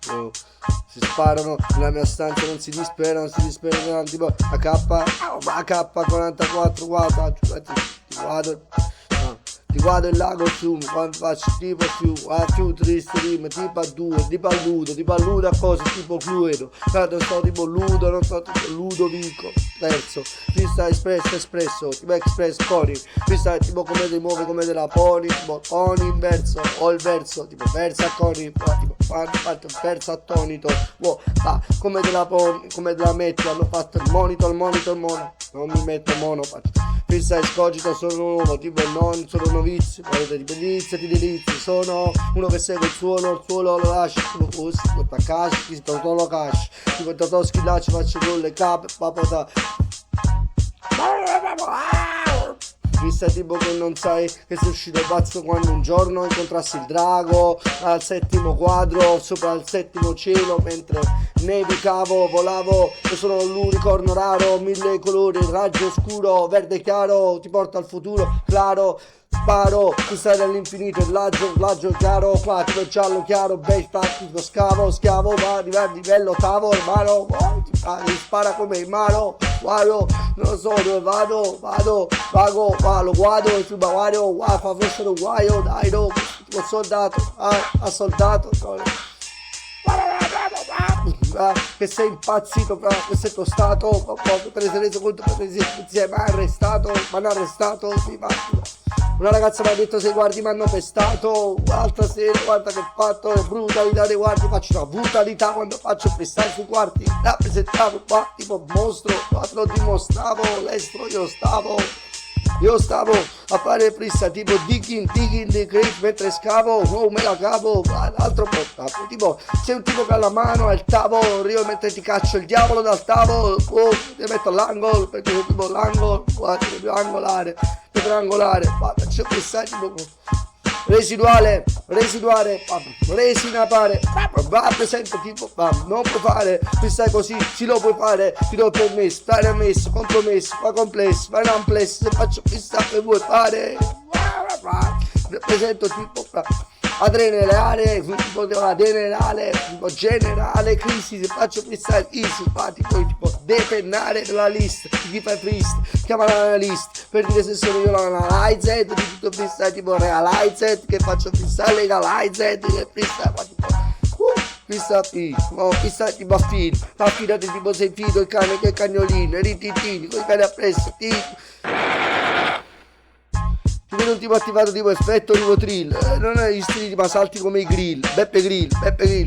Oh, si sparano nella mia stanza, non si disperano, tipo AK-44, guarda, ti guardo il lago su, quando faccio tipo più triste rima, tipo a due, tipo a ludo a cose tipo fluido, non sto tipo ludo, non sto tipo Ludovico, terzo, pista espresso, tipo express pony, pista tipo come ti muovi come della pony, tipo pony inverso, o il verso, tipo versa coni, tipo fatto il verso attonito, come della pony, come della metti, hanno fatto il monito, non mi metto mono, pista escogito, sono nuovo, tipo non sono novizio, guardate, tipo delizi, sono uno che segue il suono lo lascia, tipo così, tipo Takashi, tipo lo cash, tipo Totoschi là ci faccio con le cape, papà. Vista tipo che non sai che sei uscito pazzo quando un giorno incontrassi il drago al settimo quadro sopra il settimo cielo mentre nevicavo, volavo, io sono l'unicorno raro, mille colori, raggio scuro, verde chiaro, ti porta al futuro, claro, sparo, tu stai nell'infinito, il laggio chiaro, qua tipo giallo chiaro, bei fatti, lo schiavo, va di livello ottavo, hermano, ti spara come il mano, guardo, non lo so dove vago, lo guardo, il fiume fa fossero guaio, dai, no, tipo soldato, a soldato, che sei impazzito, che sei tostato, te ne sei reso conto perché si è mai arrestato, mi hanno arrestato, sì, una ragazza mi ha detto se guardi mi hanno pestato, l'altra sera guarda che fatto, le brutalità dei guardi, faccio una brutalità quando faccio freestyle sui quarti, rappresentavo qua tipo mostro, te lo dimostravo, l'estro io stavo a fare freestyle tipo digging the grave mentre scavo, me la cavo, l'altro portato, tipo sei un tipo che ha la mano al tavolo, io mentre ti caccio il diavolo dal tavolo, ti metto all'angolo, perché io tipo l'angolo, guarda, devo angolare, faccio freestyle tipo residuale, resina pare, presente tipo, non puoi fare, qui stai così, si lo puoi fare, ti do permesso, stare ammesso, compromesso, fa complesso, fai un amplesso, se faccio chissà che vuoi fare, rappresento tipo, adrenale, tipo generale, crisi, se faccio freestyle easy, tipo depennare della list, chi fa freestyle, chiama l'analista, per dire se sono io l'analizer, di tutto freestyle tipo realizer, che faccio freestyle legalizer, che freestyle, tipo freestyle tipo affidati tipo sei fido, il cane che è cagnolino, i rititini, con i cani appresso, ti viene un tipo attivato tipo effetto rivotril, non è gli stili ma salti come i grill, Beppe Grill,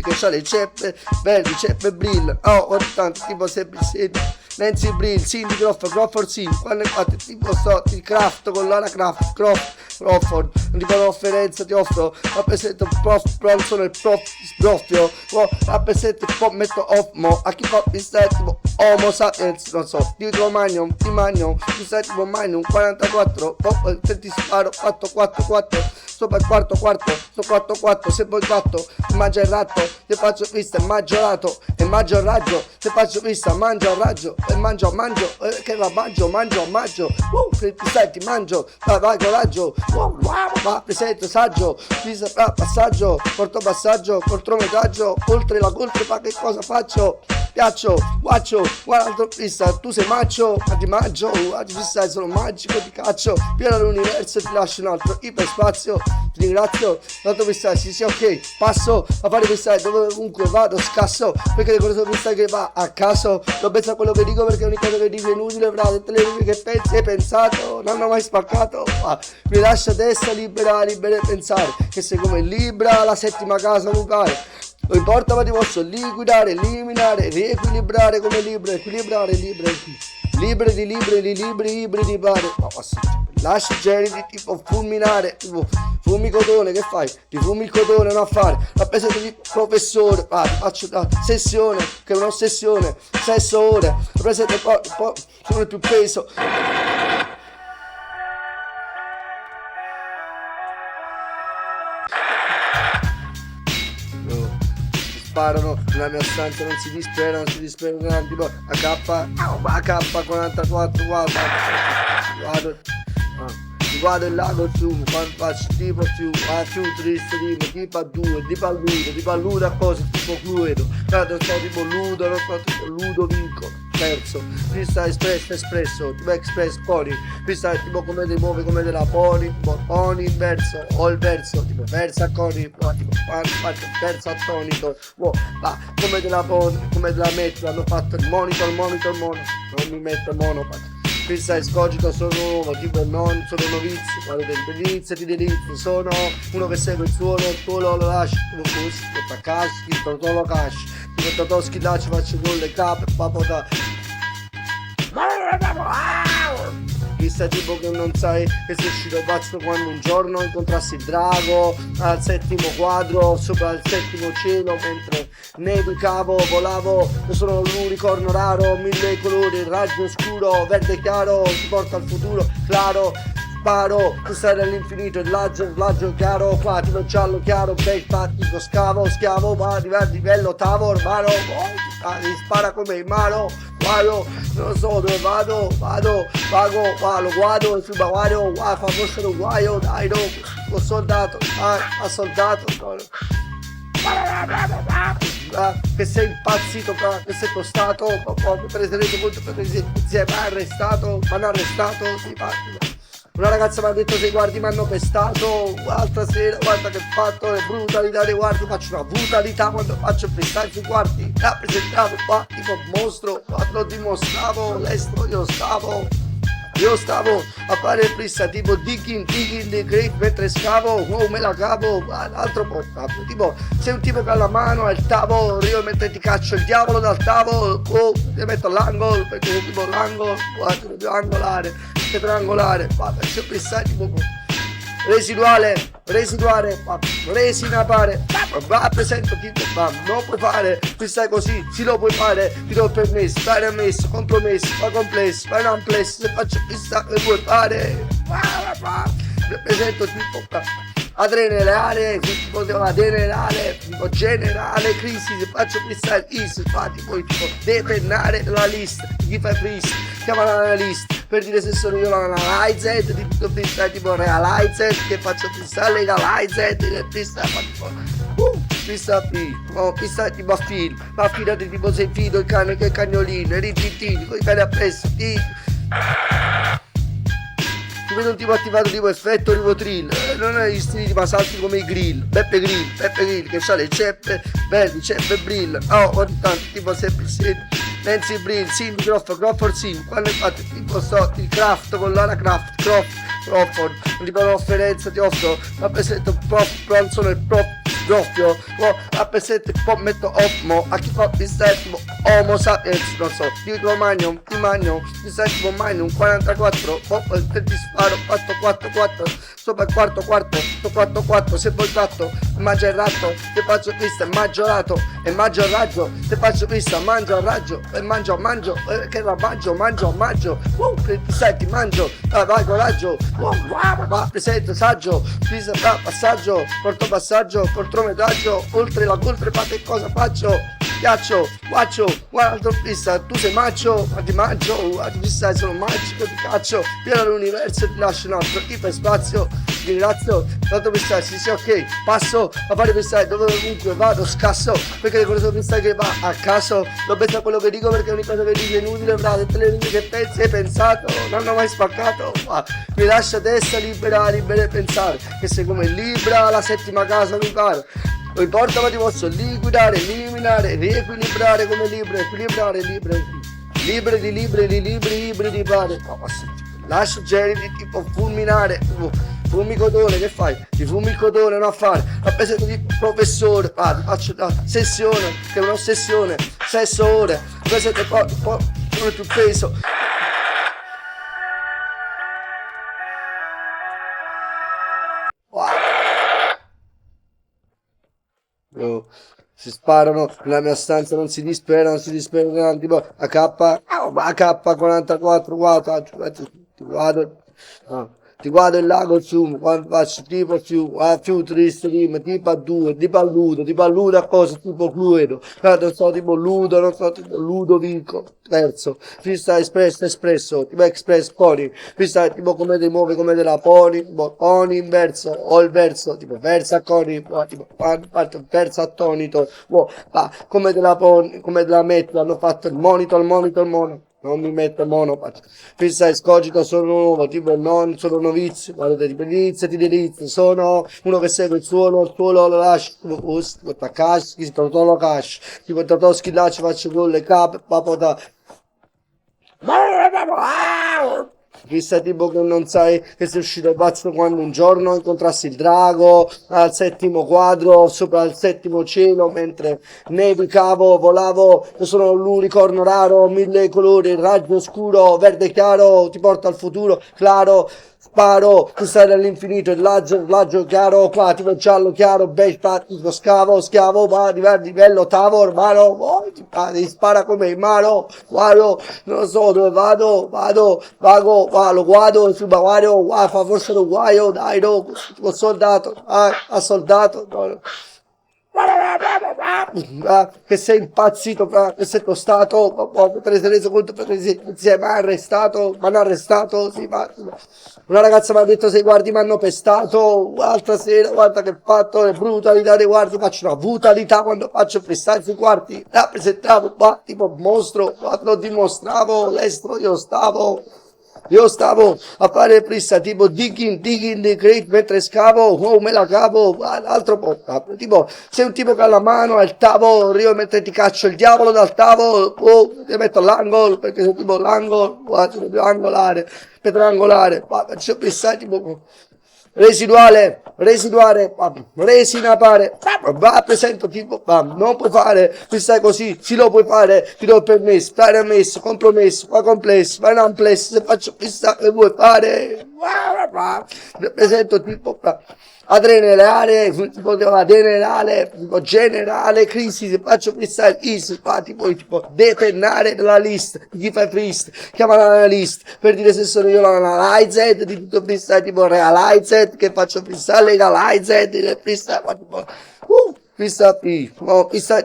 che c'ha le ceppe verdi, ceppe brill, ogni tanto tipo semplice, Nancy Brill, Cindy Crawford Sim, quando infatti tipo il craft con l'ala Crawford, tipo un'offerenza ti offro, rappresento il prof, sono il prof sbroffio, rappresento il pop, metto off, a chi fa freestyle tipo Homo sapiens, non so, ti magno, freestyle tipo Magnum, 44, ti sparo, 4, sopra il quarto, sto 4, se poi gatto, mangia il ratto, se faccio freestyle, mangio rato, e mangio il raggio, se faccio freestyle, mangio il raggio, e mangio, che la mangio, freestyle ti mangio, vai coraggio, presento saggio, passaggio, porto passaggio, contrometraggio, oltre fa che cosa faccio? Piaccio, guaccio, guarda altro freestyle, tu sei maggio, ma ti mangio, oggi freestyle sono magico, ti caccio, pieno l'universo, ti lascio un altro iperspazio, ti ringrazio, l'altro freestyle, sì, ok, passo a fare freestyle dove ovunque vado, scasso, perché le cose freestyle che va a caso, non penso a quello che dico perché ogni cosa che dico è inutile, fra tutte le rime che pensi e pensato, non hanno mai spaccato, mi lascia testa libera di pensare, che sei come Libra, la settima casa nucleare. Non importa ma ti posso liquidare, eliminare, riequilibrare come libro, equilibrare, libri di pare. Lasci i generi tipo fulminare, tipo fumi cotone, che fai? Ti fumi il cotone, non a fare, rappresento di professore, ti faccio la sessione, che è un'ossessione, 6 ore, rappresento poi sono il più peso. Sparano nella mia stanza, non si disperano, tipo AK-44, guarda, guardo il lago su, quando faccio tipo più triste, tipo a due, tipo a ludo a cose tipo fluido, quando sto tipo ludo, non sto tipo ludo vinco, terzo, pista espresso, tipo express pony, pista tipo come ti muove come della pony, tipo pony in verso, o il verso, tipo verso a coni, tipo faccio il terzo attonito, va, come della pony, come della metro, hanno fatto il monitor, non mi metto il mono, questa è scogito, sono nuovo, tipo non sono novizio, quando iniziati dell'inizio, sono uno che segue il suono, il tuo lo lasci, tu così, tu caschi, il tuo lo casci, tu Totoschi là ci faccio con le cape, papà. Vista tipo che non sai che sei uscito pazzo quando un giorno incontrassi il drago al settimo quadro sopra il settimo cielo mentre nevicavo, volavo, io sono l'unicorno raro, mille colori, il raggio scuro, verde chiaro, ti porta al futuro, claro, sparo, tu stai nell'infinito, il laggio chiaro, qua tipo giallo chiaro, bel tattico, schiavo, va arrivare a livello ottavo, ormano, mi spara come il mano, vado, non so dove vado, lo guardo, il subaguario, fa fosse un guaio, dai no, lo soldato, a soldato, che sei impazzito, che sei costato, preserete molto per insieme, arrestato, mi hanno arrestato, si fa. Una ragazza mi ha detto se guardi mi hanno pestato, l'altra sera guarda che fatto, le brutalità dei guardi, faccio una brutalità quando faccio il pestaggio sui guardi, rappresentavo qua tipo mostro, quando dimostravo l'estro io stavo a fare il prissa tipo digging the grave mentre scavo, me la cavo, l'altro portato, tipo sei un tipo che ha la mano al tavolo, io mentre ti caccio il diavolo dal tavolo, ti metto all'angolo, perché tipo l'angolo, guarda, devo angolare, che triangolare, c'è prissa tipo residuale, resina pare, presento tipo, non puoi fare, qui stai così, si lo puoi fare, ti do il permesso, fai ammesso, compromesso, fa complesso, fai un amplesso, se faccio chissà che puoi fare, presento tipo adrenale, tipo adrenale, tipo generale, crisi, se faccio freestyle easy, infatti poi tipo depennare la lista, chi fa freestyle, chiama l'analista, per dire se sono io l'analizer, tipo freestyle tipo realizer, che faccio freestyle legalizer, che freestyle fa tipo freestyle freestyle tipo a film, ma affidati tipo sei fido, il cane che è cagnolino, e rititini, con i cani appresso, ti vedo un tipo attivato tipo effetto rivotril, non è gli stili ma salti come i grill, Beppe Grill che c'ha le ceppe verdi, ceppe brill, ogni tanto tipo semplice Nancy Brill, Sim, Crawford Sim, quando infatti tipo sto il craft con l'ala Crawford, tipo l'offerenza ti offro, rappresento prof, sono il prof doppio, rappresento un po' metto opmo, a chi fa il settimo, homo sapiens, non so, dico magno, il settimo magnum, 44, ti sparo, 4, sopra il quarto, sto 4, se poi fatto, mangia il ratto, ti faccio pista, maggiorato, e mangio il raggio, ti faccio pista, mangio il raggio, e mangio, che la mangio, che sai ti mangio, vai coraggio, presento, saggio, pista, passaggio, cortometraggio, oltre ma che cosa faccio? Ghiaccio, guaccio, guarda pista, tu sei macio, ma ti mangio, ti sai sono magico, ti caccio, pieno l'universo e ti lascio un altro, iperspazio, ti ringrazio, tanto pista, sì, ok, passo a fare pista dove ovunque vado, scasso, perché le cose pista che va a caso, non penso a quello che dico perché ogni cosa che dico è inutile, frate, tutte le lingue che pensi hai pensato, non hanno mai spaccato, mi lascia testa libera di pensare, che sei come libra, la settima casa mi pare. Non importa ma ti posso liquidare, eliminare, riequilibrare come libro, equilibrare, libri di pare. Lascio generi tipo fulminare, fumi cotone, che fai? Ti fumi il cotone, non a fare, rappresento di professore, ti faccio la sessione, che è un'ossessione, 6 ore, rappresento un po' più peso. Si sparano nella mia stanza, non si disperano, tipo AK 44, guarda, vado, ti guardo il lago il fiume, quando faccio tipo fiume triste, tipo a due, tipo a ludo a cosa, tipo Cluedo, non so tipo Ludo, non so tipo Ludovico, terzo, freestyle espresso, tipo express pony, freestyle tipo come ti muovi, come te la poni, tipo pony in verso, o il verso, tipo verso a coni, tipo verso attonito, come te la poni, come te la metti, hanno fatto il monito, non mi metto mono, fissa escogito, sono nuovo, tipo non sono novizio, guardate, tipo iniziati delizio, sono uno che segue il suolo lo lascio, tipo Takashi, Totolo Cash, tipo Totoschi là ci faccio con le cape, papota. Chissà tipo che non sai che sei uscito pazzo quando un giorno incontrassi il drago al settimo quadro sopra il settimo cielo mentre nevicavo, volavo, io sono l'unicorno raro, mille colori, raggio scuro, verde chiaro, ti porta al futuro, claro, sparo, tu stai nell'infinito, il raggio chiaro, qua tipo giallo chiaro, tipo schiavo, va di livello ottavo, ormano, ti spara come in mano, guardo, non so dove lo guardo, sul baguario, fa forse lo guaio, dai, no, tipo soldato, a soldato, no. Che sei impazzito, che sei tostato, te ne sei reso conto perché sei mai arrestato, mi hanno arrestato, sì, una ragazza mi ha detto se guardi mi hanno pestato, l'altra sera guarda che fatto, le brutalità dei guardi, faccio una brutalità quando faccio freestyle sui quarti, rappresentavo tipo mostro, lo dimostravo, l'estro io stavo a fare prissa tipo digging the crate mentre scavo, oh me la cavo, l'altro po', tipo sei un tipo che ha la mano al tavolo, io mentre ti caccio il diavolo dal tavolo, ti metto all'angolo, perché sei tipo l'angolo, devo angolare, per angolare, faccio prissa tipo resina pare, presento tipo, non puoi fare, qui stai così, sì lo puoi fare, ti do il permesso, fai ammesso, compromesso, fa complesso, fai un amplesso, se faccio fissa che vuoi fare, presento tipo, adrenale, tipo adrenale, tipo generale, crisi, se faccio freestyle, easy, tipo depennare della list, chi fai freestyle, chiama l'analista, per dire se sono io l'analized, di tutto freestyle, tipo realized, che faccio freestyle, legalized, il freestyle, tipo, freestyle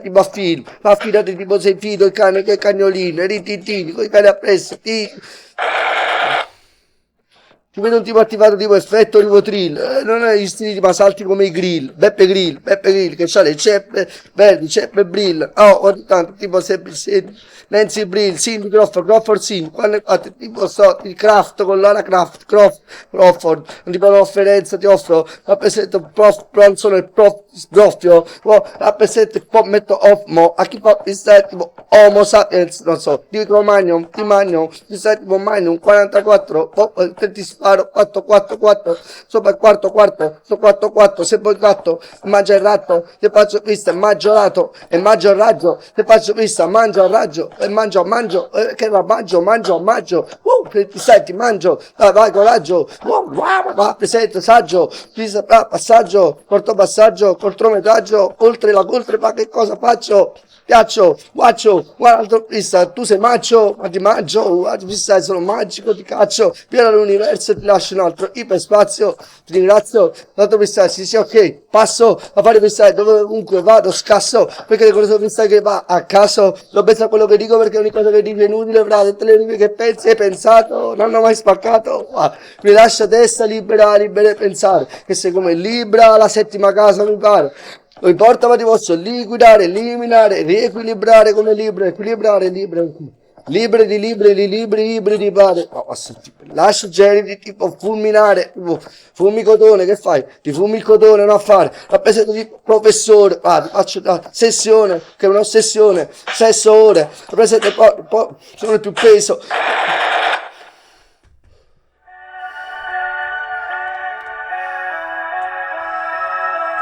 tipo a film, affidati tipo sei fido, il cane che è cagnolino, rititini, con i cani appresso, ti vedo un tipo attivato tipo effetto rivotril, non è gli stili ma salti come i Beppe Grill, che c'ha le ceppe verdi, ceppe Brill, ogni tanto tipo sempre Nancy Brill, Cindy Crawford Cindy, quando fate tipo il Craft con l'Ara Crawford, non ti fanno un'offerenza, ti offro, rappresento il prof, Bronson e il prof sgroffio, rappresento il pop, metto off, a chi fa il style tipo Homo sapiens, non so, dico Magnum, ti stai tipo Magnum 44, ti sparo 4, sopra il quarto, se poi gatto, mangia il ratto, ti faccio vista, maggiorato, e mangio il raggio, ti faccio vista, mangio il raggio, e mangio, che la mangio, ti senti, mangio, vai coraggio, presente, saggio, passaggio, corto passaggio, contrometraggio, oltre, ma che cosa faccio? Piaccio, guaccio, guarda, tu sei maggio, ma ti mangio, fissa, sono magico, ti caccio, pieno l'universo e ti lascio un altro iperspazio, ti ringrazio, dato fissa, sì, ok, passo a fare fissa, dovunque vado, scasso, perché le cose fissa che va a caso, non penso a quello che dico perché ogni cosa che dico è inutile, fra tutte le rime che pensi e pensato, non hanno mai spaccato, mi lascia testa libera e pensare, che sei come libra la settima casa mi pare. Non importa ma ti posso liquidare, eliminare, riequilibrare come libro, equilibrare, libri di padre. Lascia generi tipo fulminare, tipo fumi cotone, che fai? Ti fumi il cotone, non a fare. Rappresento tipo professore, ti faccio una sessione, che è un'ossessione, 6 ore, rappresento sono più peso,